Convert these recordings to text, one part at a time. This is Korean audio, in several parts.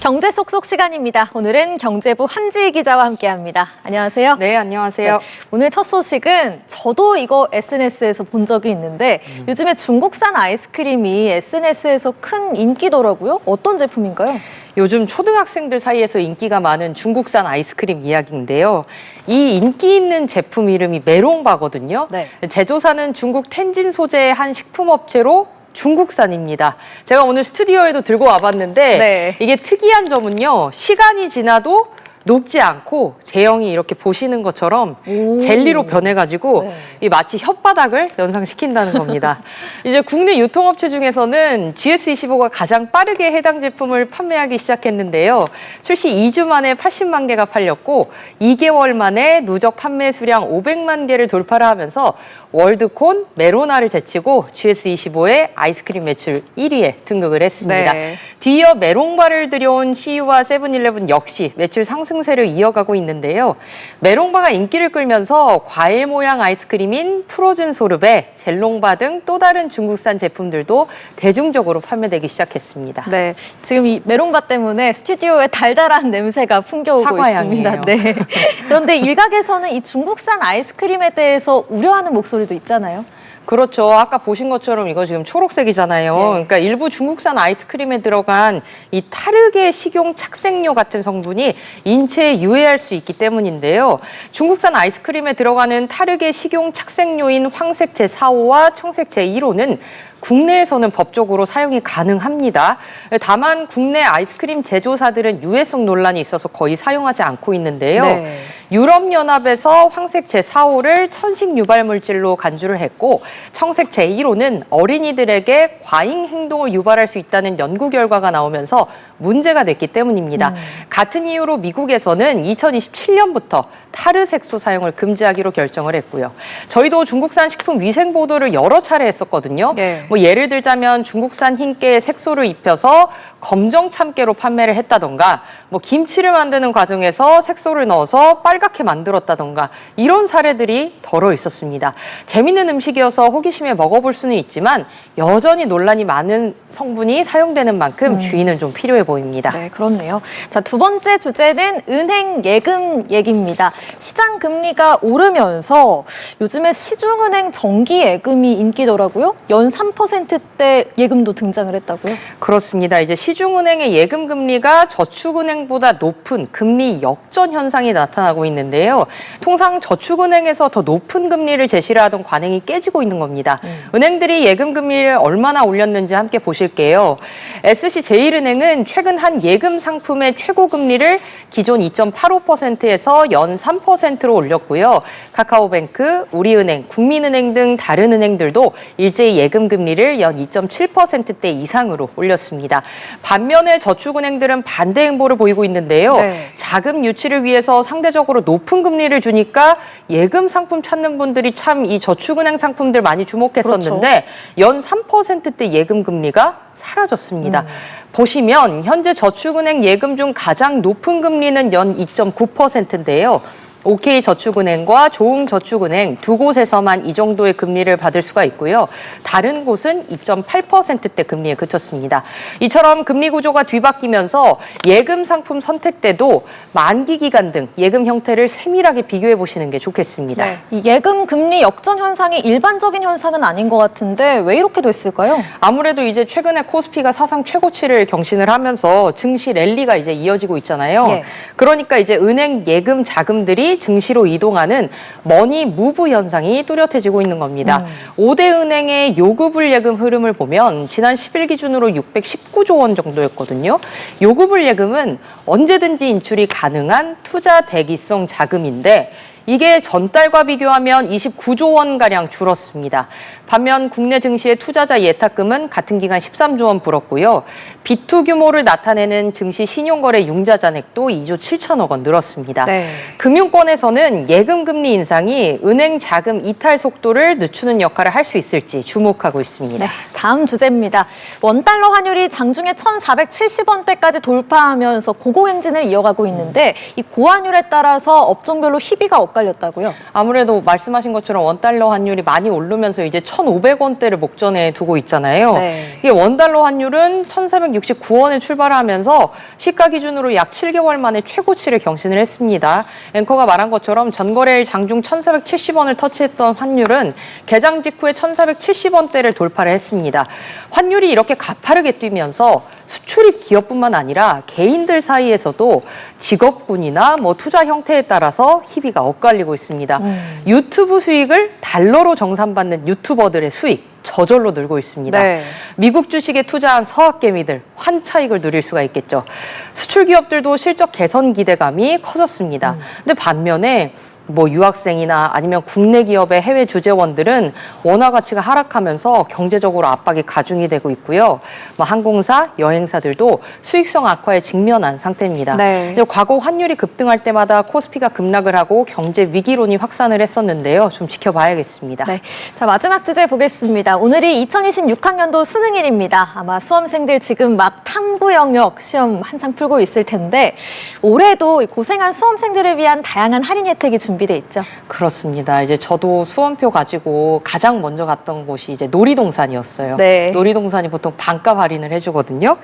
경제 속속 시간입니다. 오늘은 경제부 한지희 기자와 함께합니다. 안녕하세요. 네, 안녕하세요. 네, 오늘 첫 소식은 저도 이거 SNS에서 본 적이 있는데 요즘에 중국산 아이스크림이 SNS에서 큰 인기더라고요. 어떤 제품인가요? 요즘 초등학생들 사이에서 인기가 많은 중국산 아이스크림 이야기인데요. 이 인기 있는 제품 이름이 메롱바거든요. 네. 제조사는 중국 텐진 소재의 한 식품업체로 중국산입니다. 제가 오늘 스튜디오에도 들고 와봤는데 네. 이게 특이한 점은요. 시간이 지나도 녹지 않고 제형이 이렇게 보시는 것처럼 젤리로 변해가지고 네. 이 마치 혓바닥을 연상시킨다는 겁니다. 이제 국내 유통업체 중에서는 GS25가 가장 빠르게 해당 제품을 판매하기 시작했는데요. 출시 2주 만에 80만 개가 팔렸고 2개월 만에 누적 판매 수량 500만 개를 돌파를 하면서 월드콘, 메로나를 제치고 GS25의 아이스크림 매출 1위에 등극을 했습니다. 네. 뒤이어 메롱바를 들여온 CU와 세븐일레븐 역시 매출 상승세를 이어가고 있는데요. 메롱바가 인기를 끌면서 과일 모양 아이스크림인 프로즌 소르베, 젤롱바 등 또 다른 중국산 제품들도 대중적으로 판매되기 시작했습니다. 네, 지금 이 메롱바 때문에 스튜디오에 달달한 냄새가 풍겨오고 사과향이에요. 있습니다. 네. 그런데 일각에서는 이 중국산 아이스크림에 대해서 우려하는 목소리도 있잖아요. 그렇죠. 아까 보신 것처럼 이거 지금 초록색이잖아요. 네. 그러니까 일부 중국산 아이스크림에 들어간 이 타르게 식용 착색료 같은 성분이 인체에 유해할 수 있기 때문인데요. 중국산 아이스크림에 들어가는 타르게 식용 착색료인 황색 제4호와 청색 제1호는 국내에서는 법적으로 사용이 가능합니다. 다만 국내 아이스크림 제조사들은 유해성 논란이 있어서 거의 사용하지 않고 있는데요. 네. 유럽연합에서 황색 제4호를 천식 유발물질로 간주를 했고 청색 제1호는 어린이들에게 과잉 행동을 유발할 수 있다는 연구 결과가 나오면서 문제가 됐기 때문입니다. 같은 이유로 미국에서는 2027년부터 타르 색소 사용을 금지하기로 결정을 했고요. 저희도 중국산 식품 위생 보도를 여러 차례 했었거든요. 네. 뭐 예를 들자면 중국산 흰깨에 색소를 입혀서 검정 참깨로 판매를 했다던가 뭐 김치를 만드는 과정에서 색소를 넣어서 빨갛게 만들었다던가 이런 사례들이 덜어 있었습니다. 재밌는 음식이어서 호기심에 먹어볼 수는 있지만 여전히 논란이 많은 성분이 사용되는 만큼 주의는 좀 필요해 보입니다. 네, 그렇네요. 자, 두 번째 주제는 은행 예금 얘기입니다. 시장 금리가 오르면서 요즘에 시중은행 정기 예금이 인기더라고요. 연 3%대 예금도 등장을 했다고요? 그렇습니다. 이제 시중은행의 예금 금리가 저축은행보다 높은 금리 역전 현상이 나타나고 있는데요. 통상 저축은행에서 더 높은 금리를 제시를 하던 관행이 깨지고 있는 겁니다. 은행들이 예금 금리를 얼마나 올렸는지 함께 보실게요. SC제일은행은 최근 한 예금 상품의 최고 금리를 기존 2.85%에서 연 3%로 올렸고요. 카카오뱅크, 우리은행, 국민은행 등 다른 은행들도 일제히 예금 금리를 연 2.7%대 이상으로 올렸습니다. 반면에 저축은행들은 반대 행보를 보이고 있는데요. 네. 자금 유치를 위해서 상대적으로 높은 금리를 주니까 예금 상품 찾는 분들이 참 이 저축은행 상품들 많이 주목했었는데 연 3%대 예금 금리가 사라졌습니다. 보시면 현재 저축은행 예금 중 가장 높은 금리는 연 2.9%인데요. OK저축은행과 조흥저축은행 두 곳에서만 이 정도의 금리를 받을 수가 있고요. 다른 곳은 2.8%대 금리에 그쳤습니다. 이처럼 금리 구조가 뒤바뀌면서 예금 상품 선택 때도 만기 기간 등 예금 형태를 세밀하게 비교해 보시는 게 좋겠습니다. 네. 이 예금 금리 역전 현상이 일반적인 현상은 아닌 것 같은데 왜 이렇게 됐을까요? 아무래도 이제 최근에 코스피가 사상 최고치를 경신을 하면서 증시 랠리가 이제 이어지고 있잖아요. 예. 그러니까 이제 은행 예금 자금들이 증시로 이동하는 머니 무브 현상이 뚜렷해지고 있는 겁니다. 5대 은행의 요구불 예금 흐름을 보면 지난 10일 기준으로 619조 원 정도였거든요. 요구불 예금은 언제든지 인출이 가능한 투자 대기성 자금인데 이게 전달과 비교하면 29조 원가량 줄었습니다. 반면 국내 증시의 투자자 예탁금은 같은 기간 13조 원 불었고요. 비투 규모를 나타내는 증시 신용거래 융자 잔액도 2조 7천억 원 늘었습니다. 네. 금융권에서는 예금 금리 인상이 은행 자금 이탈 속도를 늦추는 역할을 할 수 있을지 주목하고 있습니다. 네, 다음 주제입니다. 원달러 환율이 장중에 1,470원대까지 돌파하면서 고공행진을 이어가고 있는데 이 고환율에 따라서 업종별로 희비가 엇갈렸다고요? 아무래도 말씀하신 것처럼 원달러 환율이 많이 오르면서 이제 1,500원대를 목전에 두고 있잖아요. 네. 이 원달러 환율은 1,469원에 출발하면서 시가 기준으로 약 7개월 만에 최고치를 경신을 했습니다. 앵커가 말한 것처럼 전거래일 장중 1,470원을 터치했던 환율은 개장 직후에 1,470원대를 돌파를 했습니다. 환율이 이렇게 가파르게 뛰면서 수출입 기업뿐만 아니라 개인들 사이에서도 직업군이나 투자 형태에 따라서 희비가 엇갈리고 있습니다. 유튜브 수익을 달러로 정산받는 유튜버들의 수익 저절로 늘고 있습니다. 네. 미국 주식에 투자한 서학개미들 환차익을 누릴 수가 있겠죠. 수출 기업들도 실적 개선 기대감이 커졌습니다. 근데 반면에 유학생이나 아니면 국내 기업의 해외 주재원들은 원화 가치가 하락하면서 경제적으로 압박이 가중이 되고 있고요. 항공사, 여행사들도 수익성 악화에 직면한 상태입니다. 네. 과거 환율이 급등할 때마다 코스피가 급락을 하고 경제 위기론이 확산을 했었는데요. 좀 지켜봐야겠습니다. 네. 자, 마지막 주제 보겠습니다. 오늘이 2026학년도 수능일입니다. 아마 수험생들 지금 막 탐구 영역 시험 한창 풀고 있을 텐데 올해도 고생한 수험생들을 위한 다양한 할인 혜택이 준비돼 있죠. 그렇습니다. 이제 저도 수험표 가지고 가장 먼저 갔던 곳이 이제 놀이동산이었어요. 네. 놀이동산이 보통 반값 할인을 해주거든요.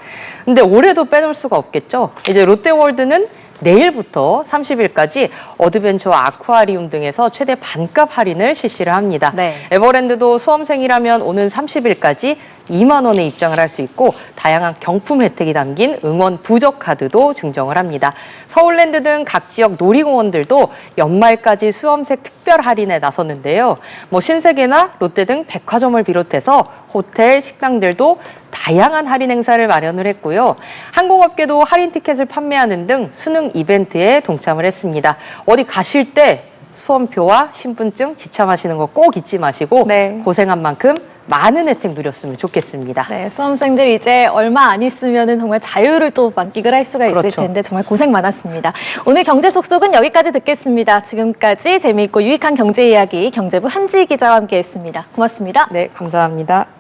근데 올해도 빼놓을 수가 없겠죠. 이제 롯데월드는 내일부터 30일까지 어드벤처와 아쿠아리움 등에서 최대 반값 할인을 실시를 합니다. 네. 에버랜드도 수험생이라면 오는 30일까지 2만 원에 입장을 할 수 있고 다양한 경품 혜택이 담긴 응원 부적 카드도 증정을 합니다. 서울랜드 등 각 지역 놀이공원들도 연말까지 수험생 특별 할인에 나섰는데요. 신세계나 롯데 등 백화점을 비롯해서 호텔, 식당들도 다양한 할인 행사를 마련을 했고요. 항공업계도 할인 티켓을 판매하는 등 수능 이벤트에 동참을 했습니다. 어디 가실 때 수험표와 신분증 지참하시는 거 꼭 잊지 마시고 네. 고생한 만큼 많은 혜택 누렸으면 좋겠습니다. 네, 수험생들이 이제 얼마 안 있으면은 정말 자유를 또 만끽을 할 수가 있을 그렇죠. 텐데 정말 고생 많았습니다. 오늘 경제 속속은 여기까지 듣겠습니다. 지금까지 재미있고 유익한 경제 이야기 경제부 한지희 기자와 함께했습니다. 고맙습니다. 네, 감사합니다.